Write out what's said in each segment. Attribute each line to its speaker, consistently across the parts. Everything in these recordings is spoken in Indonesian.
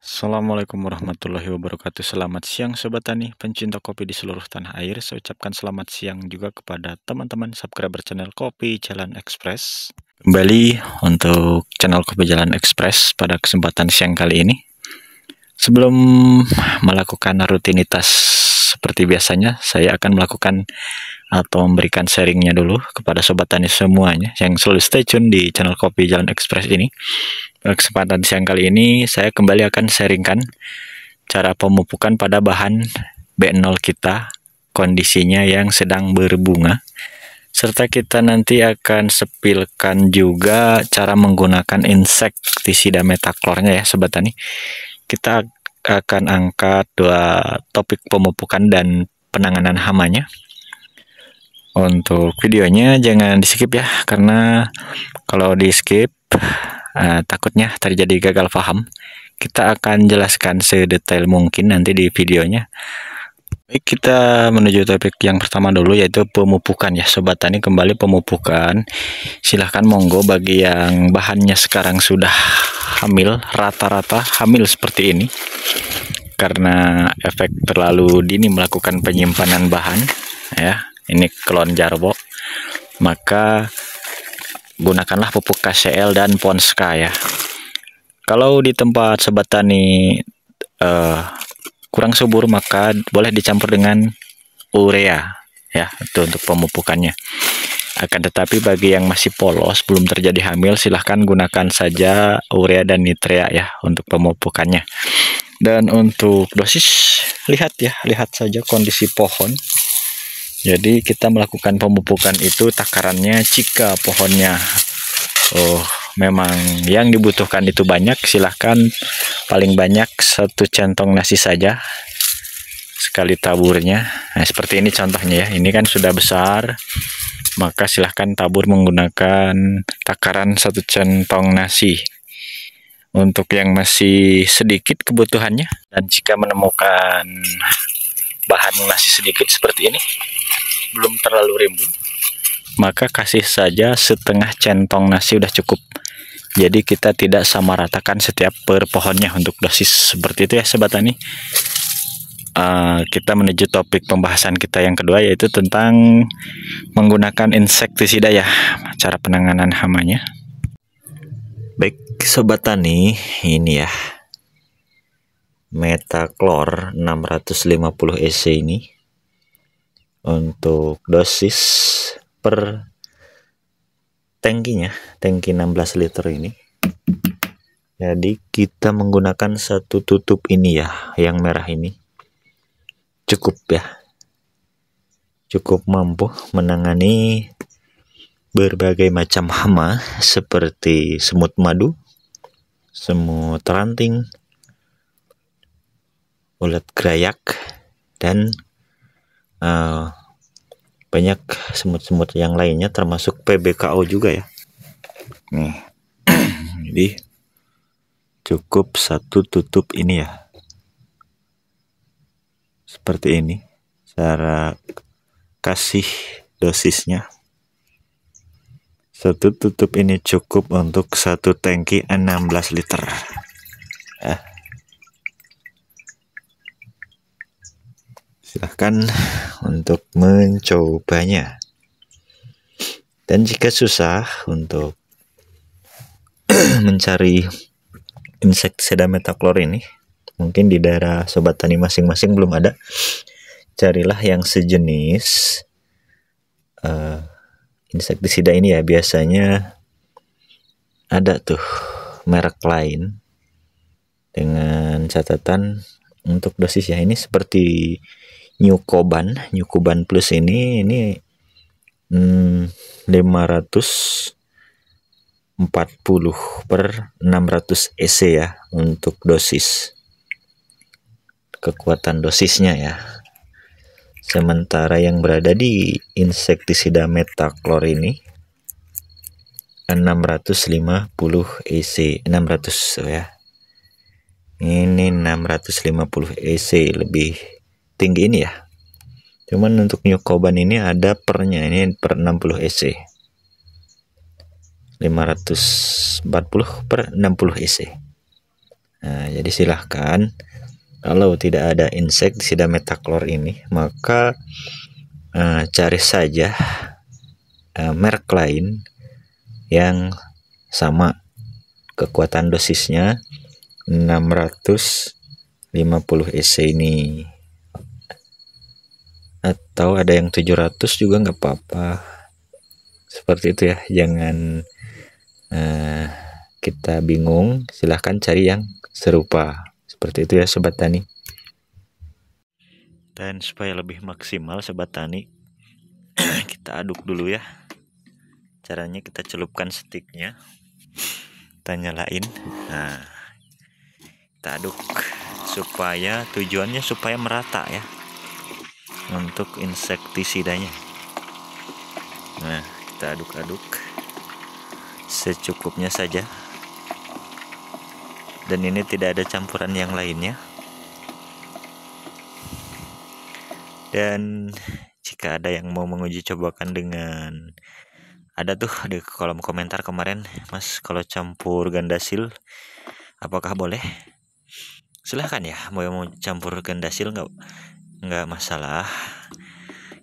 Speaker 1: Assalamualaikum warahmatullahi wabarakatuh. Selamat siang Sobat Tani, pencinta kopi di seluruh tanah air. Saya ucapkan selamat siang juga kepada teman-teman subscriber channel Kopi Jalan Express. Kembali untuk channel Kopi Jalan Express pada kesempatan siang kali ini. Sebelum melakukan rutinitas seperti biasanya, saya akan melakukan atau memberikan sharingnya dulu kepada Sobat Tani semuanya yang selalu stay tune di channel Kopi Jalan Express ini. Pada kesempatan siang kali ini, saya kembali akan sharingkan cara pemupukan pada bahan B0 kita, kondisinya yang sedang berbunga. Serta kita nanti akan sepilkan juga cara menggunakan insektisida metaklornya ya Sobat Tani. Kita akan angkat dua topik pemupukan dan penanganan hamanya. Untuk videonya jangan di skip ya, karena kalau di skip takutnya terjadi gagal paham. Kita akan jelaskan sedetail mungkin nanti di videonya. Baik, kita menuju topik yang pertama dulu, yaitu pemupukan ya Sobat Tani. Kembali pemupukan, silahkan monggo bagi yang bahannya sekarang sudah hamil, rata-rata hamil seperti ini, karena efek terlalu dini melakukan penyimpanan bahan ya, ini klon Jarwo, maka gunakanlah pupuk KCL dan Ponska ya. Kalau di tempat Sobat Tani kurang subur, maka boleh dicampur dengan urea ya, itu untuk pemupukannya. Akan tetapi bagi yang masih polos belum terjadi hamil, silahkan gunakan saja urea dan nitrea ya untuk pemupukannya. Dan untuk dosis, lihat saja kondisi pohon. Jadi kita melakukan pemupukan itu takarannya jika pohonnya memang yang dibutuhkan itu banyak, silahkan paling banyak 1 centong nasi saja sekali taburnya. Nah, seperti ini contohnya ya, ini kan sudah besar, maka silahkan tabur menggunakan takaran 1 centong nasi. Untuk yang masih sedikit kebutuhannya, dan jika menemukan bahan masih sedikit seperti ini, belum terlalu rimbun, maka kasih saja setengah centong nasi udah cukup. Jadi kita tidak sama ratakan setiap per pohonnya untuk dosis seperti itu ya Sobat Tani. Kita menuju topik pembahasan kita yang kedua, yaitu tentang menggunakan insektisida ya, cara penanganan hamanya. Baik Sobat Tani, ini ya Metaklor 650 EC ini untuk dosis per tangkinya, tangki 16 liter ini. Jadi kita menggunakan 1 tutup ini ya, yang merah ini cukup ya, cukup mampu menangani berbagai macam hama seperti semut madu, semut ranting, ulat gerayak, dan banyak semut-semut yang lainnya, termasuk PBKO juga ya. Nih, jadi cukup 1 tutup ini ya, seperti ini cara kasih dosisnya. 1 tutup ini cukup untuk 1 tangki 16 liter ya. Silahkan untuk mencobanya. Dan jika susah untuk mencari insektisida metaklor ini, mungkin di daerah Sobat Tani masing-masing belum ada, carilah yang sejenis insektisida ini ya. Biasanya ada tuh merek lain dengan catatan untuk dosis ya. Ini seperti Nyukoban Plus ini 540 per 600 EC ya untuk dosis, kekuatan dosisnya ya. Sementara yang berada di insektisida metaklor ini 650 EC, 600 ya. Ini 650 EC, lebih tinggi ini ya. Cuman untuk Nyukoban ini ada pernya, ini per 60 EC, 540 per 60 EC. Nah, jadi silahkan kalau tidak ada insektisida metaklor ini, maka cari saja merek lain yang sama kekuatan dosisnya 650 EC ini, atau ada yang 700 juga nggak apa-apa, seperti itu ya. Jangan kita bingung, silahkan cari yang serupa, seperti itu ya sobat tani. Dan supaya lebih maksimal sobat tani, kita aduk dulu ya. Caranya kita celupkan sticknya, kita nyalain, nah kita aduk supaya tujuannya supaya merata ya untuk insektisidanya. Nah, kita aduk-aduk secukupnya saja, dan ini tidak ada campuran yang lainnya. Dan jika ada yang mau menguji cobakan dengan, ada tuh di kolom komentar kemarin, Mas, kalau campur Gandasil apakah boleh? Silahkan ya, mau campur Gandasil nggak masalah.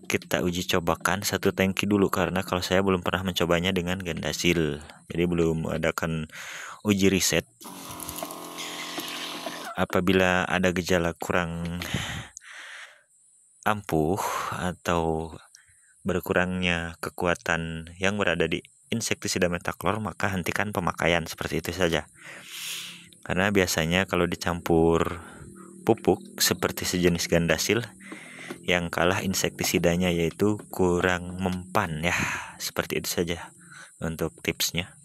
Speaker 1: Kita uji cobakan 1 tangki dulu, karena kalau saya belum pernah mencobanya dengan Gandasil, jadi belum adakan uji riset. Apabila ada gejala kurang ampuh atau berkurangnya kekuatan yang berada di insektisida metaklor, maka hentikan pemakaian, seperti itu saja. Karena biasanya kalau dicampur pupuk seperti sejenis Gandasil, yang kalah insektisidanya yaitu kurang mempan ya. Seperti itu saja untuk tipsnya.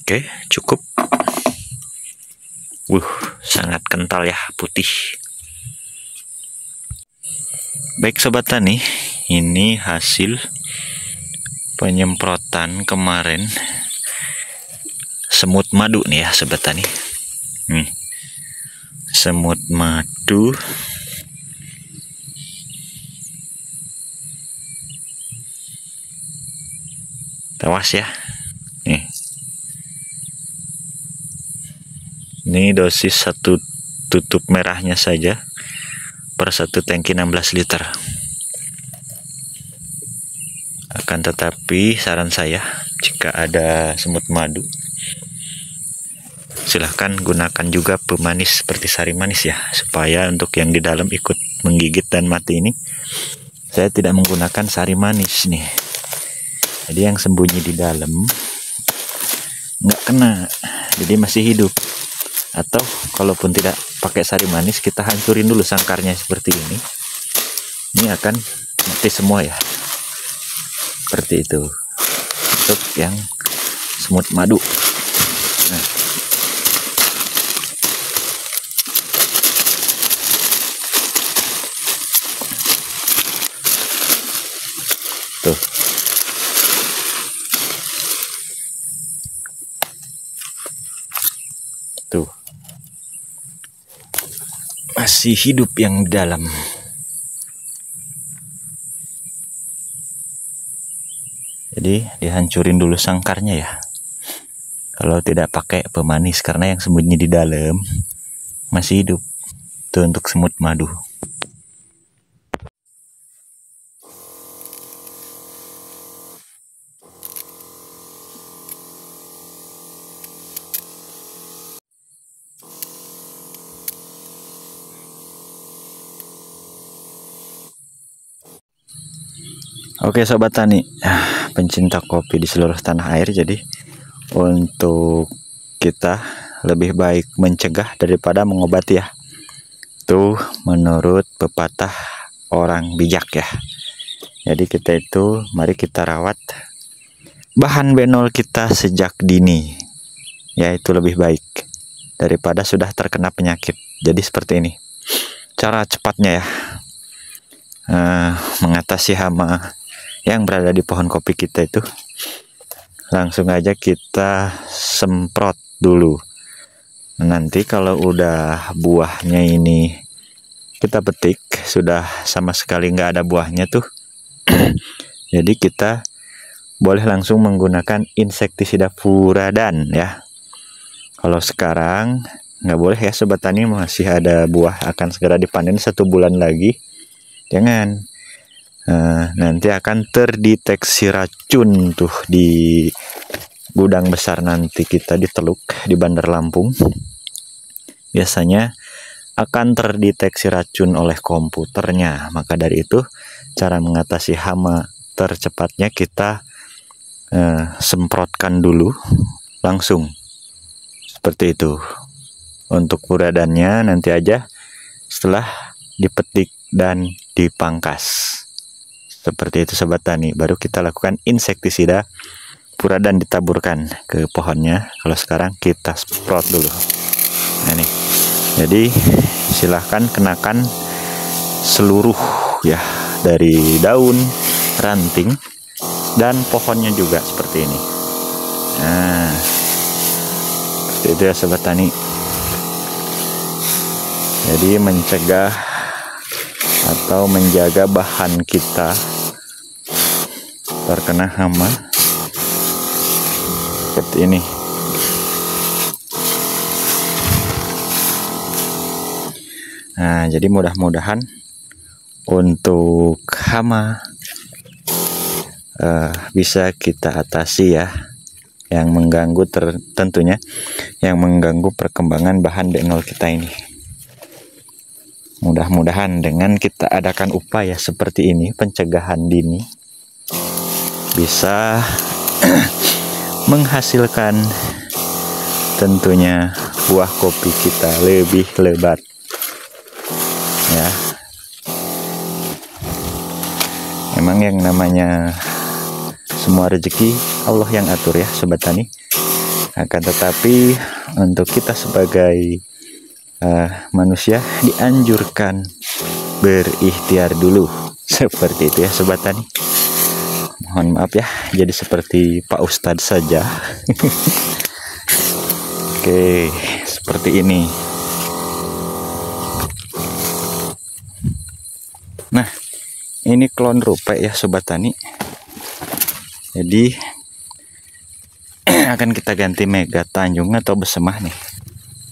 Speaker 1: Oke, cukup. Sangat kental ya, putih. Baik sobat tani, ini hasil penyemprotan kemarin semut madu nih ya sobat tani. Nih, semut madu tewas ya. Nih, ini dosis 1 tutup merahnya saja per 1 tangki 16 liter. Akan tetapi saran saya, jika ada semut madu, silahkan gunakan juga pemanis seperti sari manis ya, supaya untuk yang di dalam ikut menggigit dan mati ini, saya tidak menggunakan sari manis nih. Jadi yang sembunyi di dalam nggak kena, jadi masih hidup. Atau kalaupun tidak pakai sari manis, kita hancurin dulu sangkarnya seperti ini. Ini akan mati semua ya, seperti itu untuk yang semut madu. Nah, tuh, tuh masih hidup yang dalam. Jadi dihancurin dulu sangkarnya ya, kalau tidak pakai pemanis, karena yang sembunyi di dalam masih hidup. Itu untuk semut madu. Oke sobat tani, pencinta kopi di seluruh tanah air, jadi untuk kita lebih baik mencegah daripada mengobati ya. Itu menurut pepatah orang bijak ya. Jadi kita itu, mari kita rawat bahan benol kita sejak dini, ya, itu lebih baik daripada sudah terkena penyakit. Jadi seperti ini cara cepatnya ya, mengatasi hama yang berada di pohon kopi kita itu. Langsung aja kita semprot dulu. Nanti kalau udah buahnya ini kita petik, sudah sama sekali nggak ada buahnya tuh, jadi kita boleh langsung menggunakan insektisida Furadan ya. Kalau sekarang nggak boleh ya sobat tani, masih ada buah akan segera dipanen 1 bulan lagi. Jangan, nanti akan terdeteksi racun tuh di gudang besar nanti kita di Teluk di Bandar Lampung. Biasanya akan terdeteksi racun oleh komputernya. Maka dari itu cara mengatasi hama tercepatnya kita semprotkan dulu langsung seperti itu. Untuk Furadannya nanti aja setelah dipetik dan dipangkas. Seperti itu sobat tani, baru kita lakukan insektisida Furadan ditaburkan ke pohonnya. Kalau sekarang kita semprot dulu. Nah nih, jadi silahkan kenakan seluruh ya, dari daun, ranting, dan pohonnya juga seperti ini. Nah, seperti itu ya sobat tani. Jadi mencegah atau menjaga bahan kita terkena hama seperti ini. Nah, jadi mudah-mudahan untuk hama bisa kita atasi ya, yang mengganggu tentunya yang mengganggu perkembangan bahan D0 kita ini. Mudah-mudahan dengan kita adakan upaya seperti ini, pencegahan dini, bisa menghasilkan tentunya buah kopi kita lebih lebat ya. Memang yang namanya semua rezeki Allah yang atur ya sobat tani. Akan tetapi untuk kita sebagai manusia dianjurkan berikhtiar dulu, seperti itu ya sobat tani. Mohon maaf ya, jadi seperti Pak Ustadz saja. Oke, seperti ini. Nah, ini klon rupe ya sobat tani. Jadi akan kita ganti Mega Tanjung atau Besemah nih.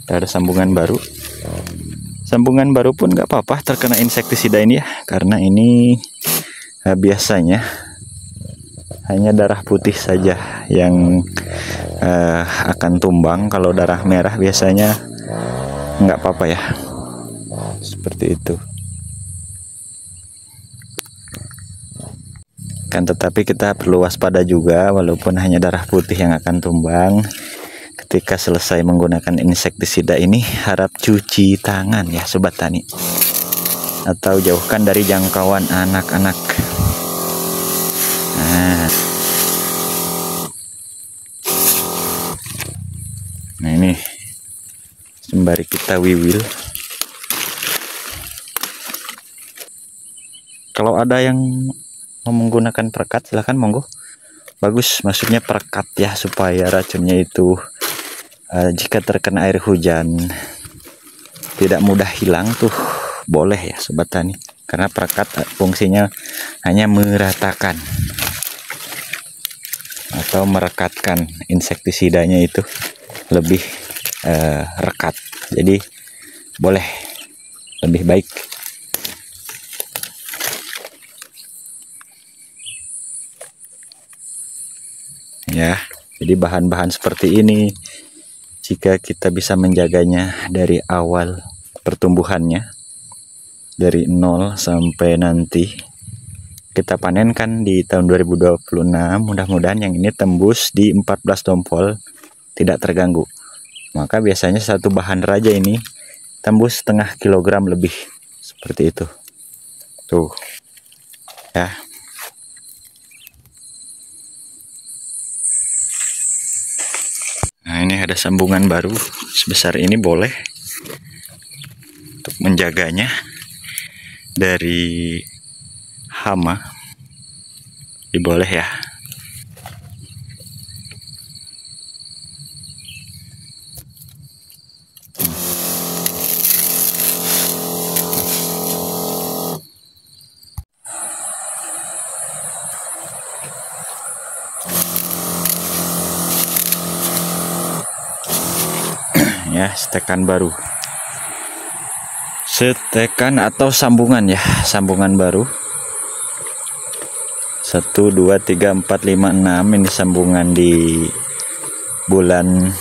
Speaker 1: Ada sambungan baru. Sambungan baru pun nggak apa-apa terkena insektisida ini ya, karena ini biasanya hanya darah putih saja yang akan tumbang. Kalau darah merah biasanya nggak apa-apa ya, seperti itu. Kan tetapi kita perlu waspada juga, walaupun hanya darah putih yang akan tumbang. Ketika selesai menggunakan insektisida ini, harap cuci tangan ya sobat tani, atau jauhkan dari jangkauan anak-anak. Nah ini sembari kita wiwil. Kalau ada yang mau menggunakan perekat silahkan monggo, bagus, maksudnya perekat ya, supaya racunnya itu jika terkena air hujan tidak mudah hilang tuh, boleh ya sobat tani, karena perekat fungsinya hanya meratakan atau merekatkan insektisidanya itu lebih rekat, jadi boleh, lebih baik. Ya, jadi bahan-bahan seperti ini jika kita bisa menjaganya dari awal pertumbuhannya, dari 0 sampai nanti kita panenkan di tahun 2026, mudah-mudahan yang ini tembus di 14 tompol tidak terganggu. Maka biasanya satu bahan raja ini tembus setengah kilogram lebih, seperti itu tuh ya. Nah ini ada sambungan baru sebesar ini, boleh untuk menjaganya dari hama, boleh ya. Ya, setekan baru, setekan atau sambungan ya, sambungan baru. 1 2 3 4 5 6 ini sambungan di bulan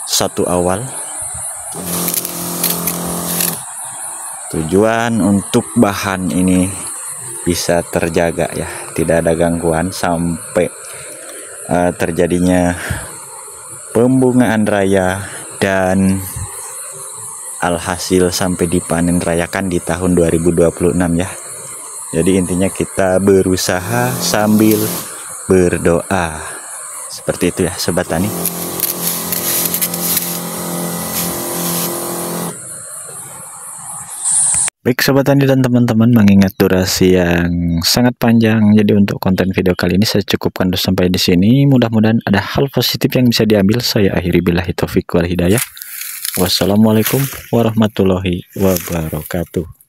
Speaker 1: 1 awal. Tujuan untuk bahan ini bisa terjaga ya, tidak ada gangguan sampai terjadinya pembungaan raya dan alhasil sampai dipanen rayakan di tahun 2026 ya. Jadi intinya kita berusaha sambil berdoa. Seperti itu ya sobat tani. Baik sobat tani dan teman-teman, mengingat durasi yang sangat panjang, jadi untuk konten video kali ini saya cukupkan dulu sampai di sini. Mudah-mudahan ada hal positif yang bisa diambil. Saya akhiri billahi taufiq wal hidayah. Wassalamualaikum warahmatullahi wabarakatuh.